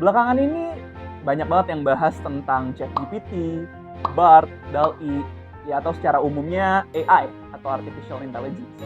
belakangan ini banyak banget yang bahas tentang ChatGPT, BART, DALL-E, ya atau secara umumnya AI atau Artificial Intelligence.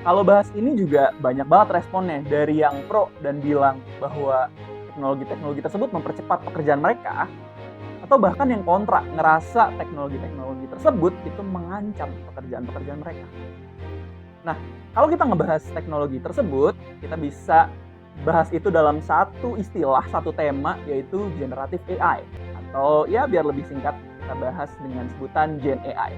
Kalau bahas ini juga banyak banget responnya dari yang pro dan bilang bahwa teknologi-teknologi tersebut mempercepat pekerjaan mereka, atau bahkan yang kontra, ngerasa teknologi-teknologi tersebut itu mengancam pekerjaan-pekerjaan mereka. Nah, kalau kita ngebahas teknologi tersebut, kita bisa bahas itu dalam satu istilah, satu tema, yaitu generative AI. Atau ya biar lebih singkat, kita bahas dengan sebutan Gen AI.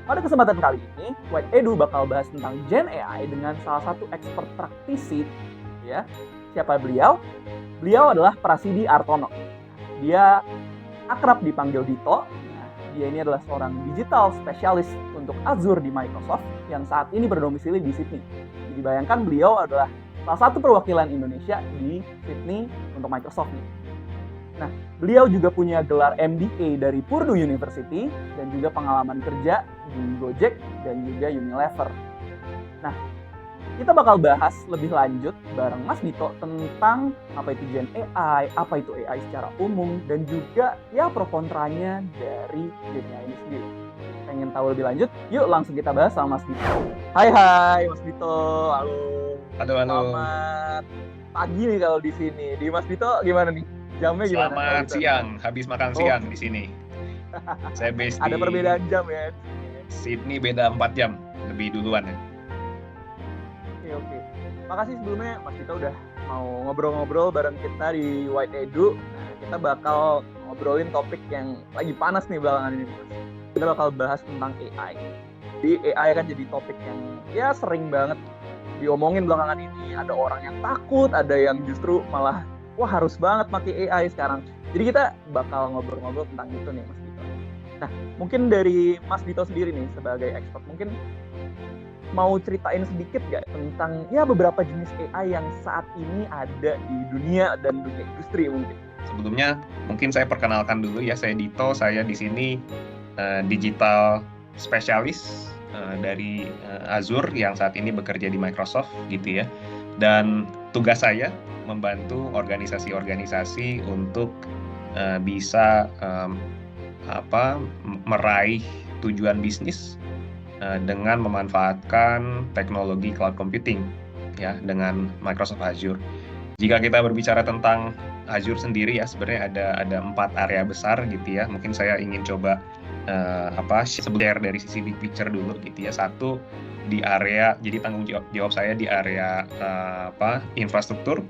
Pada kesempatan kali ini, White Edu bakal bahas tentang Gen AI dengan salah satu expert praktisi. Ya, siapa beliau? Beliau adalah Prasidi Artono. Dia akrab dipanggil Dito. Nah, dia ini adalah seorang digital spesialis untuk Azure di Microsoft yang saat ini berdomisili di Sydney. Jadi bayangkan beliau adalah salah satu perwakilan Indonesia di Sydney untuk Microsoft nih. Nah, beliau juga punya gelar MBA dari Purdue University dan juga pengalaman kerja di Gojek dan juga Unilever. Nah, kita bakal bahas lebih lanjut bareng Mas Dito tentang apa itu Gen AI, apa itu AI secara umum, dan juga ya pro kontranya dari Gen AI ini sendiri. Pengen tahu lebih lanjut? Yuk langsung kita bahas sama Mas Dito. Hai Mas Dito, halo. Halo. Selamat pagi nih kalau di sini. Di Mas Dito gimana nih? Jamnya gimana? Selamat siang, habis makan siang di sini. Saya base Ada di perbedaan jam ya? Sydney, beda 4 jam, lebih duluan ya. Oke. Makasih sebelumnya Mas Dito udah mau ngobrol-ngobrol bareng kita di White Edu. Nah, kita bakal ngobrolin topik yang lagi panas nih belakangan ini. Kita bakal bahas tentang AI. Jadi AI kan jadi topik yang ya sering banget diomongin belakangan ini. Ada orang yang takut, ada yang justru malah wah harus banget pakai AI sekarang. Jadi kita bakal ngobrol-ngobrol tentang itu nih Mas Dito. Nah, mungkin dari Mas Dito sendiri nih sebagai expert, mungkin mau ceritain sedikit gak tentang ya beberapa jenis AI yang saat ini ada di dunia dan dunia industri mungkin? Sebelumnya mungkin saya perkenalkan dulu ya, saya Dito, saya di sini digital spesialis dari Azure yang saat ini bekerja di Microsoft gitu ya. Dan tugas saya membantu organisasi-organisasi untuk bisa meraih tujuan bisnis dengan memanfaatkan teknologi cloud computing ya dengan Microsoft Azure. Jika kita berbicara tentang Azure sendiri ya sebenarnya ada 4 area besar gitu ya. Mungkin saya ingin coba share dari sisi big picture dulu gitu ya. Satu di area, jadi tanggung jawab saya di area infrastruktur.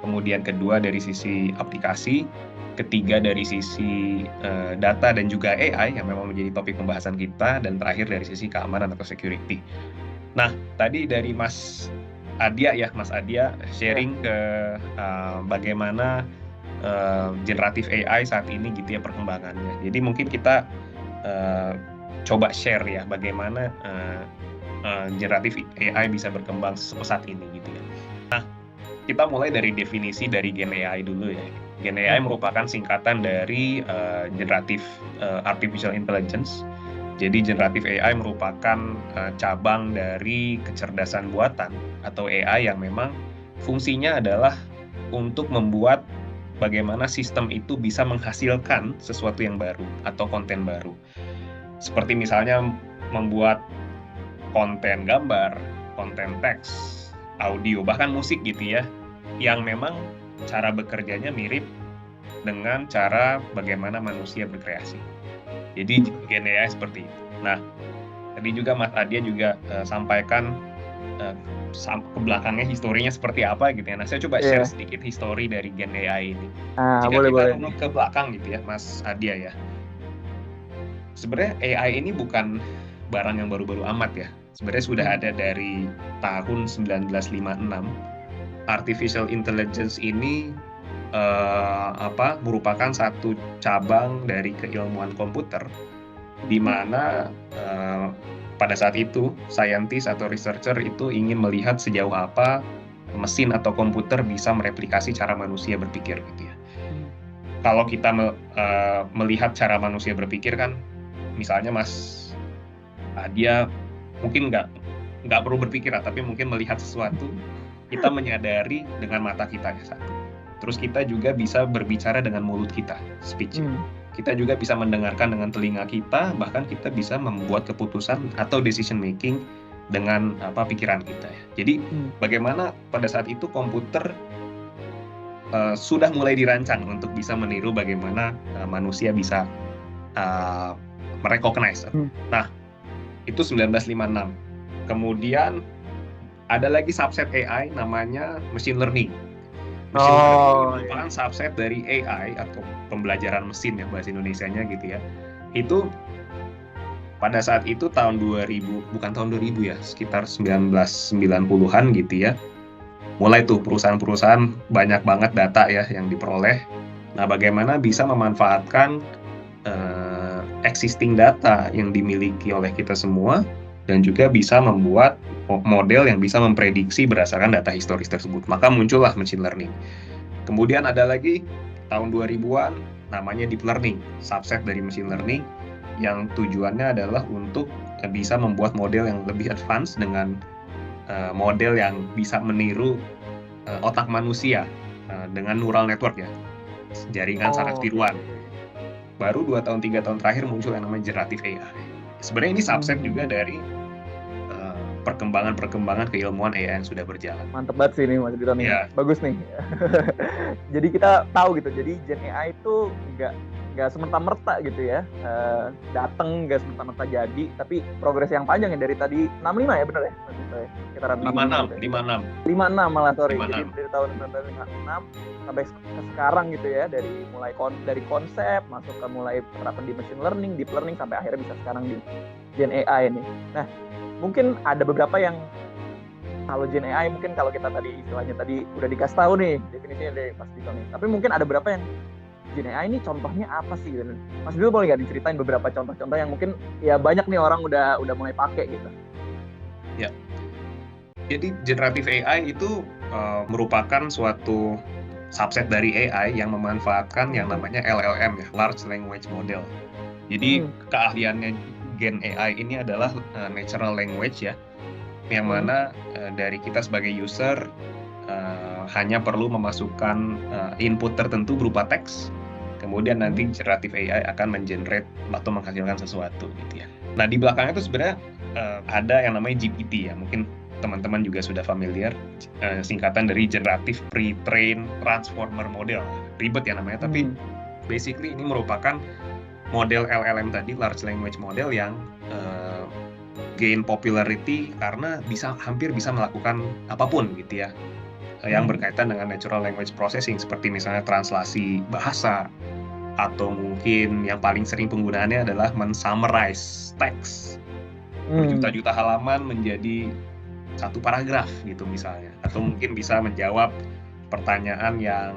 Kemudian kedua dari sisi aplikasi, ketiga dari sisi data dan juga AI yang memang menjadi topik pembahasan kita, dan terakhir dari sisi keamanan atau security. Nah, tadi dari Mas Adia sharing ke bagaimana generatif AI saat ini gitu ya perkembangannya. Jadi mungkin kita coba share ya bagaimana generatif AI bisa berkembang sepesat ini gitu ya. Nah, kita mulai dari definisi dari Gen AI dulu ya. Gen AI merupakan singkatan dari generative artificial intelligence. Jadi generative AI merupakan cabang dari kecerdasan buatan atau AI yang memang fungsinya adalah untuk membuat bagaimana sistem itu bisa menghasilkan sesuatu yang baru atau konten baru. Seperti misalnya membuat konten gambar, konten teks, audio, bahkan musik gitu ya, yang memang cara bekerjanya mirip dengan cara bagaimana manusia berkreasi. Jadi Gen AI seperti itu. Nah, tadi juga Mas Adia juga sampaikan ke belakangnya historinya seperti apa gitu ya. Nah, saya coba share sedikit histori dari Gen AI ini. Jika kita runut ke belakang gitu ya, Mas Adia ya. Sebenarnya AI ini bukan barang yang baru-baru amat ya. Sebenarnya sudah ada dari tahun 1956. Artificial intelligence ini merupakan satu cabang dari keilmuan komputer di mana pada saat itu saintis atau researcher itu ingin melihat sejauh apa mesin atau komputer bisa mereplikasi cara manusia berpikir gitu ya. Kalau kita melihat cara manusia berpikir kan, misalnya Mas Adia mungkin nggak perlu berpikir tapi mungkin melihat sesuatu, kita menyadari dengan mata kita ya satu. Terus kita juga bisa berbicara dengan mulut kita, speech. Kita juga bisa mendengarkan dengan telinga kita, bahkan kita bisa membuat keputusan atau decision making dengan pikiran kita. Jadi bagaimana pada saat itu komputer sudah mulai dirancang untuk bisa meniru bagaimana manusia bisa merecognize. Nah, itu 1956. Kemudian ada lagi subset AI namanya machine learning. Machine learning merupakan subset dari AI atau pembelajaran mesin ya bahasa Indonesianya gitu ya. Itu pada saat itu tahun 2000, bukan tahun 2000 ya, sekitar 1990-an gitu ya. Mulai tuh perusahaan-perusahaan banyak banget data ya yang diperoleh. Nah, bagaimana bisa memanfaatkan existing data yang dimiliki oleh kita semua dan juga bisa membuat model yang bisa memprediksi berdasarkan data historis tersebut. Maka muncullah machine learning. Kemudian ada lagi tahun 2000-an namanya deep learning, subset dari machine learning yang tujuannya adalah untuk bisa membuat model yang lebih advance dengan model yang bisa meniru otak manusia dengan neural network ya, jaringan saraf tiruan. Baru 2 tahun 3 tahun terakhir muncul yang namanya generative AI. Sebenarnya ini subset juga dari perkembangan keilmuan AI yang sudah berjalan. Mantep banget sih ini Mas Dito nih. Yeah. Bagus nih. Jadi kita tahu gitu. Jadi Gen AI itu nggak semerta-merta gitu ya. Datang nggak semerta-merta jadi, tapi progres yang panjang ya dari tadi 65 ya benar ya? Sekitaran 56 malah sorry. 56. Jadi dari tahun 1956 sampai ke sekarang gitu ya, dari konsep masuk ke mulai penerapan di machine learning, deep learning sampai akhirnya bisa sekarang di Gen AI ini. Nah, mungkin ada beberapa yang kalau Gen AI mungkin kalau kita tadi istilahnya tadi udah dikasih tahu nih definisinya dari Mas Dito nih. Tapi mungkin ada beberapa yang Gen AI ini contohnya apa sih? Mas Dito boleh nggak diceritain beberapa contoh-contoh yang mungkin ya banyak nih orang udah mulai pakai gitu? Ya. Jadi generative AI itu merupakan suatu subset dari AI yang memanfaatkan yang namanya LLM ya, large language model. Jadi keahliannya Gen AI ini adalah natural language ya, yang mana dari kita sebagai user hanya perlu memasukkan input tertentu berupa teks, kemudian nanti generative AI akan mengenerate atau menghasilkan sesuatu gitu ya. Nah, di belakangnya itu sebenarnya ada yang namanya GPT ya, mungkin teman-teman juga sudah familiar, singkatan dari Generative Pre-trained Transformer Model. Ribet ya namanya, tapi basically ini merupakan model LLM tadi, large language model yang gain popularity karena hampir bisa melakukan apapun gitu ya, yang berkaitan dengan natural language processing seperti misalnya translasi bahasa, atau mungkin yang paling sering penggunaannya adalah men-summarize teks berjuta-juta halaman menjadi satu paragraf gitu misalnya, atau mungkin bisa menjawab pertanyaan yang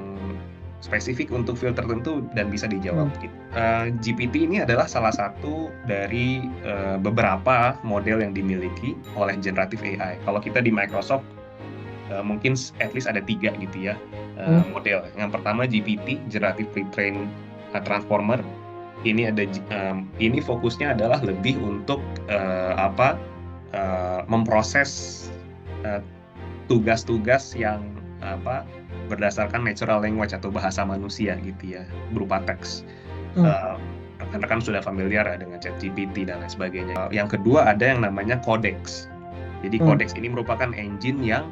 spesifik untuk field tertentu dan bisa dijawab. GPT ini adalah salah satu dari beberapa model yang dimiliki oleh generative AI. Kalau kita di Microsoft mungkin at least ada 3 gitu ya model. Yang pertama GPT, Generative Pre-trained Transformer. Ini ini fokusnya adalah lebih untuk memproses tugas-tugas yang berdasarkan natural language atau bahasa manusia gitu ya, berupa teks. Rekan-rekan sudah familiar ya dengan ChatGPT dan lain sebagainya. Yang kedua ada yang namanya Codex. Jadi Codex ini merupakan engine yang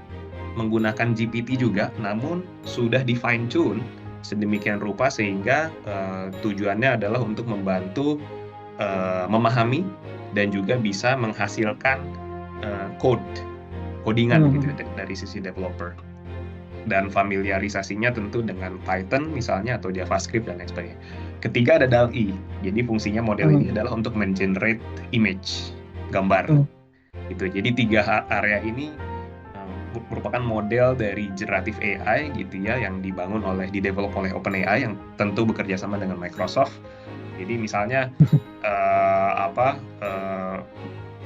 menggunakan GPT juga, namun sudah di fine tune sedemikian rupa sehingga tujuannya adalah untuk membantu memahami dan juga bisa menghasilkan codingan gitu dari sisi developer, dan familiarisasinya tentu dengan Python misalnya atau JavaScript dan lain sebagainya. Ketiga ada DALL-E. Jadi fungsinya model ini adalah untuk men-generate image, gambar. Gitu. Jadi 3 area ini merupakan model dari generative AI gitu ya, yang didevelop oleh OpenAI yang tentu bekerja sama dengan Microsoft. Jadi misalnya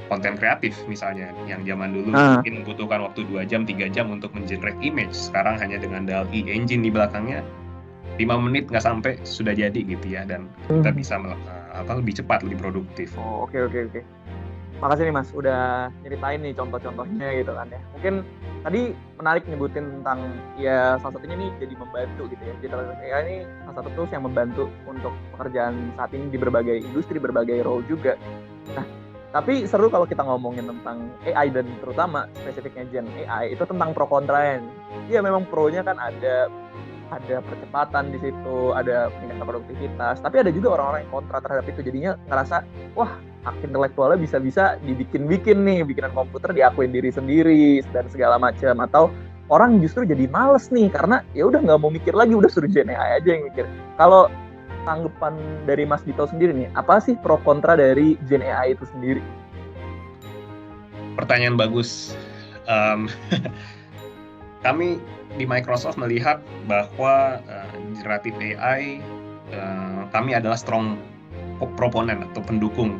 konten kreatif misalnya yang zaman dulu mungkin membutuhkan waktu 2 jam 3 jam untuk men-generate image, sekarang hanya dengan DALL-E engine di belakangnya 5 menit nggak sampai sudah jadi gitu ya, dan kita bisa lebih cepat, lebih produktif. Oke. Makasih nih Mas udah nyeritain nih contoh-contohnya gitu kan ya. Mungkin tadi menarik nyebutin tentang ya salah satunya nih jadi membantu gitu ya. Generatif AI ini salah satu tools yang membantu untuk pekerjaan saat ini di berbagai industri, berbagai role juga. Nah, tapi seru kalau kita ngomongin tentang AI dan terutama spesifiknya Gen AI itu tentang pro kontra. Iya memang pro-nya kan ada percepatan di situ, ada peningkatan produktivitas, tapi ada juga orang-orang yang kontra terhadap itu, jadinya ngerasa wah hak intelektualnya bisa-bisa dibikin-bikin nih, bikinan komputer diakuin diri sendiri dan segala macam, atau orang justru jadi males nih karena ya udah nggak mau mikir lagi, udah suruh Gen AI aja yang mikir. Kalau tanggapan dari Mas Dito sendiri nih, apa sih pro kontra dari Gen AI itu sendiri? Pertanyaan bagus. Kami di Microsoft melihat bahwa generatif AI, kami adalah strong proponen atau pendukung,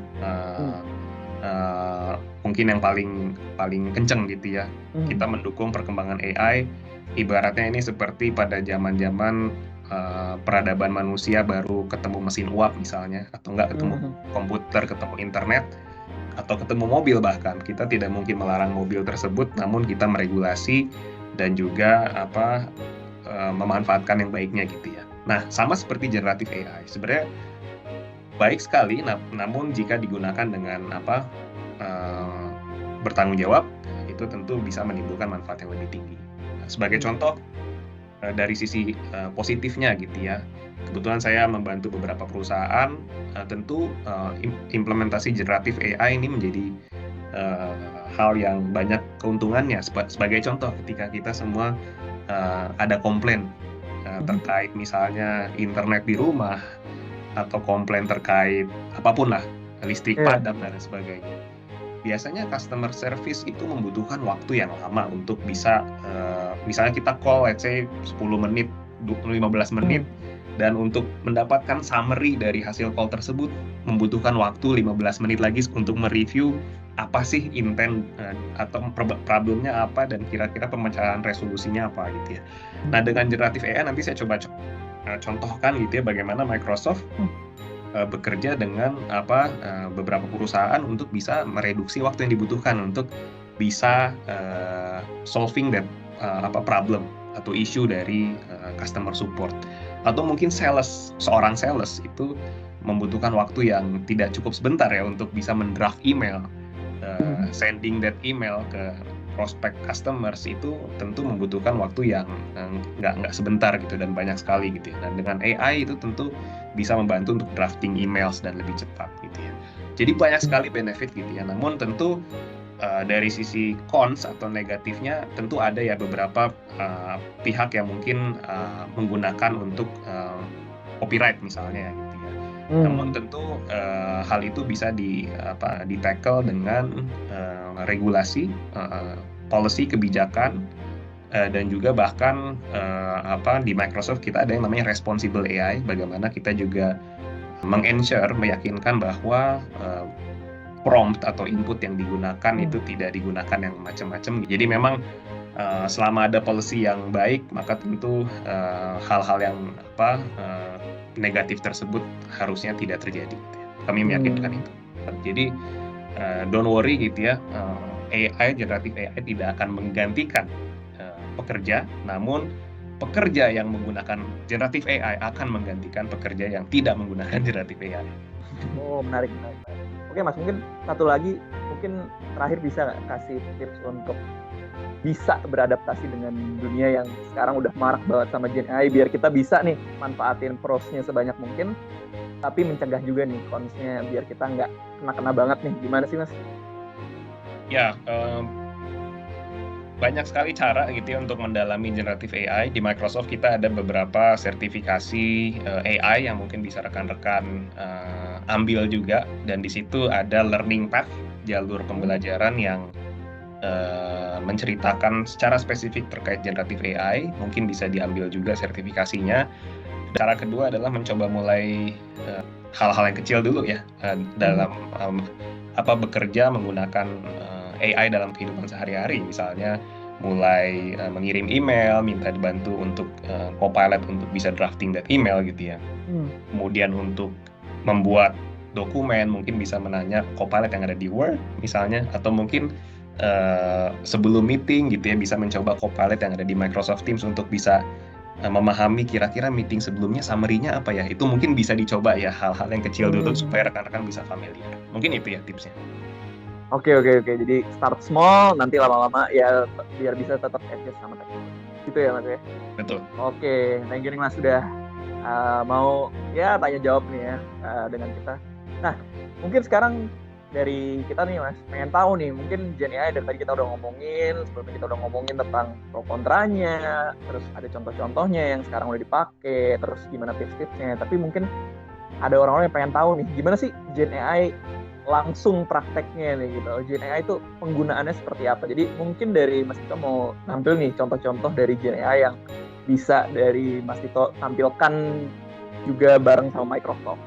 mungkin yang paling kenceng gitu ya. Kita mendukung perkembangan AI. Ibaratnya ini seperti pada zaman-zaman peradaban manusia baru ketemu mesin uap misalnya, atau enggak ketemu komputer, ketemu internet, atau ketemu mobil bahkan. Kita tidak mungkin melarang mobil tersebut, namun kita meregulasi dan juga memanfaatkan yang baiknya gitu ya. Nah, sama seperti generatif AI, sebenarnya baik sekali, namun jika digunakan dengan bertanggung jawab, itu tentu bisa menimbulkan manfaat yang lebih tinggi. Nah, sebagai contoh, dari sisi positifnya gitu ya, kebetulan saya membantu beberapa perusahaan, tentu implementasi generatif AI ini menjadi hal yang banyak keuntungannya. Sebagai contoh, ketika kita semua ada komplain terkait misalnya internet di rumah, atau komplain terkait apapun lah, listrik padam dan sebagainya, biasanya customer service itu membutuhkan waktu yang lama untuk bisa misalnya kita call let's say 10 menit, 15 menit, dan untuk mendapatkan summary dari hasil call tersebut membutuhkan waktu 15 menit lagi untuk mereview apa sih intent atau problemnya apa dan kira-kira pemecahan resolusinya apa gitu ya. Nah, dengan generatif AI nanti saya coba contohkan gitu ya bagaimana Microsoft bekerja dengan beberapa perusahaan untuk bisa mereduksi waktu yang dibutuhkan untuk bisa solving that problem atau issue dari customer support. Atau mungkin seorang sales itu membutuhkan waktu yang tidak cukup sebentar ya untuk bisa mendraft email, sending that email ke prospek customers itu tentu membutuhkan waktu yang nggak sebentar gitu dan banyak sekali gitu ya. Dan dengan AI itu tentu bisa membantu untuk drafting emails dan lebih cepat gitu ya. Jadi banyak sekali benefit gitu ya. Namun tentu dari sisi cons atau negatifnya tentu ada ya beberapa pihak yang mungkin menggunakan untuk copyright misalnya gitu ya. Namun tentu hal itu bisa di-tackle dengan regulasi, policy, kebijakan, dan juga bahkan di Microsoft kita ada yang namanya responsible AI, bagaimana kita juga meyakinkan bahwa prompt atau input yang digunakan itu tidak digunakan yang macam-macam. Jadi memang selama ada policy yang baik, maka tentu hal-hal yang negatif tersebut harusnya tidak terjadi. Kami meyakinkan itu. Jadi don't worry gitu ya, generatif AI tidak akan menggantikan pekerja, namun pekerja yang menggunakan generatif AI akan menggantikan pekerja yang tidak menggunakan generatif AI. Oh, menarik. Oke Mas, mungkin satu lagi, mungkin terakhir bisa nggak kasih tips untuk bisa beradaptasi dengan dunia yang sekarang udah marak banget sama Gen AI, biar kita bisa nih manfaatin prosnya sebanyak mungkin, tapi mencegah juga nih konsnya biar kita nggak kena banget nih. Gimana sih Mas? Ya, banyak sekali cara gitu ya untuk mendalami generatif AI. Di Microsoft kita ada beberapa sertifikasi AI yang mungkin bisa rekan-rekan ambil juga, dan di situ ada learning path, jalur pembelajaran yang menceritakan secara spesifik terkait generatif AI, mungkin bisa diambil juga sertifikasinya. Cara kedua adalah mencoba mulai hal-hal yang kecil dulu ya, dalam bekerja menggunakan AI dalam kehidupan sehari-hari, misalnya mulai mengirim email, minta dibantu untuk Copilot untuk bisa drafting that email gitu ya. Kemudian untuk membuat dokumen, mungkin bisa menanya Copilot yang ada di Word misalnya, atau mungkin sebelum meeting gitu ya bisa mencoba Copilot yang ada di Microsoft Teams untuk bisa memahami kira-kira meeting sebelumnya summary-nya apa ya. Itu mungkin bisa dicoba ya, hal-hal yang kecil dulu supaya rekan-rekan bisa familiar. Mungkin itu ya tipsnya. Oke. Jadi start small, nanti lama-lama ya biar bisa tetap adjust sama teknologi. Gitu ya Mas ya? Betul. Oke, thank you nih Mas sudah mau ya tanya jawab nih ya dengan kita. Nah, mungkin sekarang dari kita nih Mas, pengen tahu nih, mungkin Gen AI dari tadi kita udah ngomongin, sebelumnya kita udah ngomongin tentang pro kontranya, terus ada contoh-contohnya yang sekarang udah dipakai, terus gimana tips-tipsnya. Tapi mungkin ada orang-orang yang pengen tahu nih, gimana sih Gen AI langsung prakteknya nih gitu. Gen AI itu penggunaannya seperti apa? Jadi mungkin dari Mas Tito mau tampil nih contoh-contoh dari Gen AI yang bisa dari Mas Tito tampilkan juga bareng sama Microsoft.